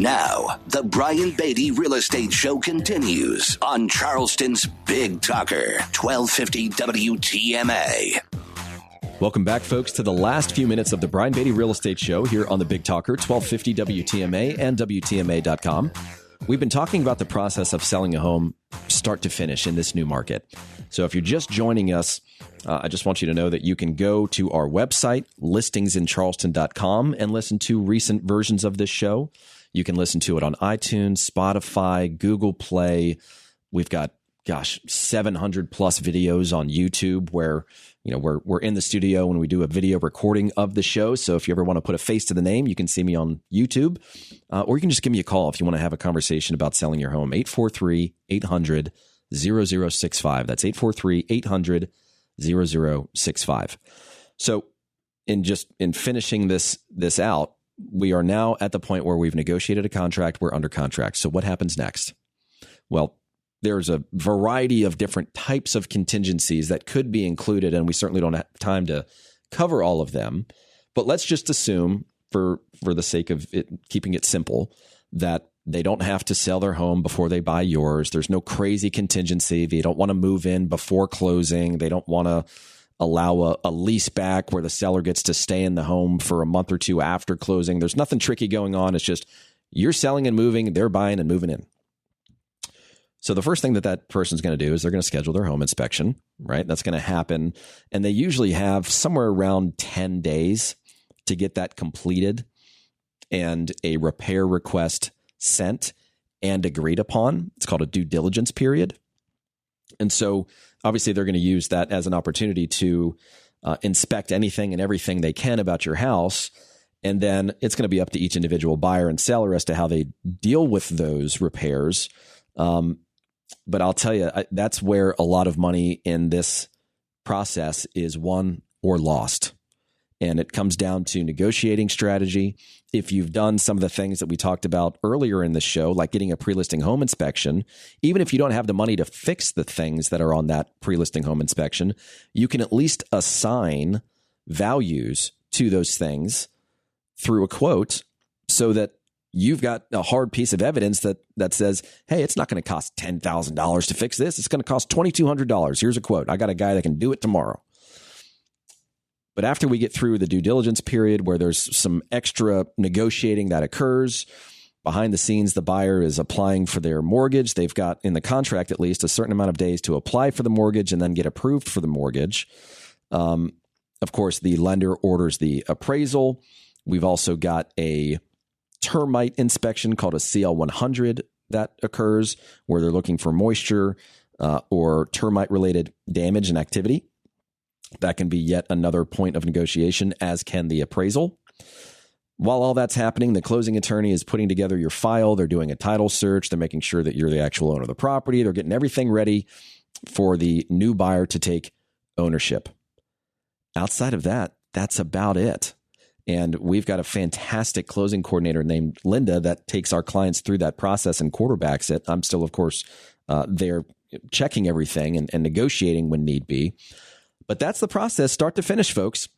Now, the Brian Beatty Real Estate Show continues on Charleston's Big Talker, 1250 WTMA. Welcome back, folks, to the last few minutes of the Brian Beatty Real Estate Show here on the Big Talker, 1250 WTMA and WTMA.com. We've been talking about the process of selling a home start to finish in this new market. So if you're just joining us, I just want you to know that you can go to our website, listingsincharleston.com, and listen to recent versions of this show. You can listen to it on iTunes, Spotify, Google Play. We've got, 700 plus videos on YouTube where, we're in the studio when we do a video recording of the show. So if you ever want to put a face to the name, you can see me on YouTube, or you can just give me a call if you want to have a conversation about selling your home. 843-800-0065. That's 843-800-0065. So in finishing this out, we are now at the point where we've negotiated a contract. We're under contract. So what happens next? Well, there's a variety of different types of contingencies that could be included, and we certainly don't have time to cover all of them. But let's just assume, for the sake of it, keeping it simple, that they don't have to sell their home before they buy yours. There's no crazy contingency. They don't want to move in before closing. They don't want to allow a lease back where the seller gets to stay in the home for a month or two after closing. There's nothing tricky going on. It's just you're selling and moving, they're buying and moving in. So the first thing that person's going to do is they're going to schedule their home inspection, right? That's going to happen. And they usually have somewhere around 10 days to get that completed and a repair request sent and agreed upon. It's called a due diligence period. And so obviously they're going to use that as an opportunity to inspect anything and everything they can about your house. And then it's going to be up to each individual buyer and seller as to how they deal with those repairs. But I'll tell you, that's where a lot of money in this process is won or lost. And it comes down to negotiating strategy. If you've done some of the things that we talked about earlier in the show, like getting a pre-listing home inspection, even if you don't have the money to fix the things that are on that pre-listing home inspection, you can at least assign values to those things through a quote so that you've got a hard piece of evidence that says, hey, it's not going to cost $10,000 to fix this. It's going to cost $2,200. Here's a quote. I got a guy that can do it tomorrow. But after we get through the due diligence period where there's some extra negotiating that occurs, behind the scenes, the buyer is applying for their mortgage. They've got, in the contract at least, a certain amount of days to apply for the mortgage and then get approved for the mortgage. Of course, the lender orders the appraisal. We've also got a termite inspection called a CL100 that occurs where they're looking for moisture or termite-related damage and activity. That can be yet another point of negotiation, as can the appraisal. While all that's happening, the closing attorney is putting together your file. They're doing a title search. They're making sure that you're the actual owner of the property. They're getting everything ready for the new buyer to take ownership. Outside of that, that's about it. And we've got a fantastic closing coordinator named Linda that takes our clients through that process and quarterbacks it. I'm still, of course, there checking everything and negotiating when need be. But that's the process, start to finish, folks.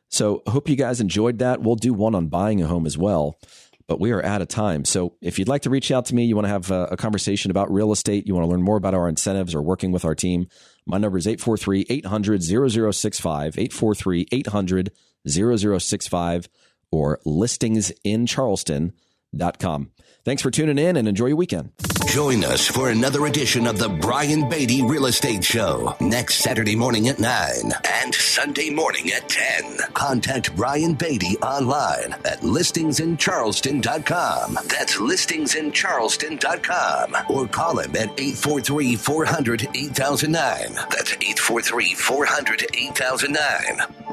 So I hope you guys enjoyed that. We'll do one on buying a home as well, but we are out of time. So if you'd like to reach out to me, you want to have a conversation about real estate, you want to learn more about our incentives or working with our team, my number is 843-800-0065, 843-800-0065, or listingsincharleston.com. Thanks for tuning in and enjoy your weekend. Join us for another edition of the Brian Beatty Real Estate Show next Saturday morning at 9 and Sunday morning at 10. Contact Brian Beatty online at listingsincharleston.com. That's listingsincharleston.com. Or call him at 843-400-8009. That's 843-400-8009.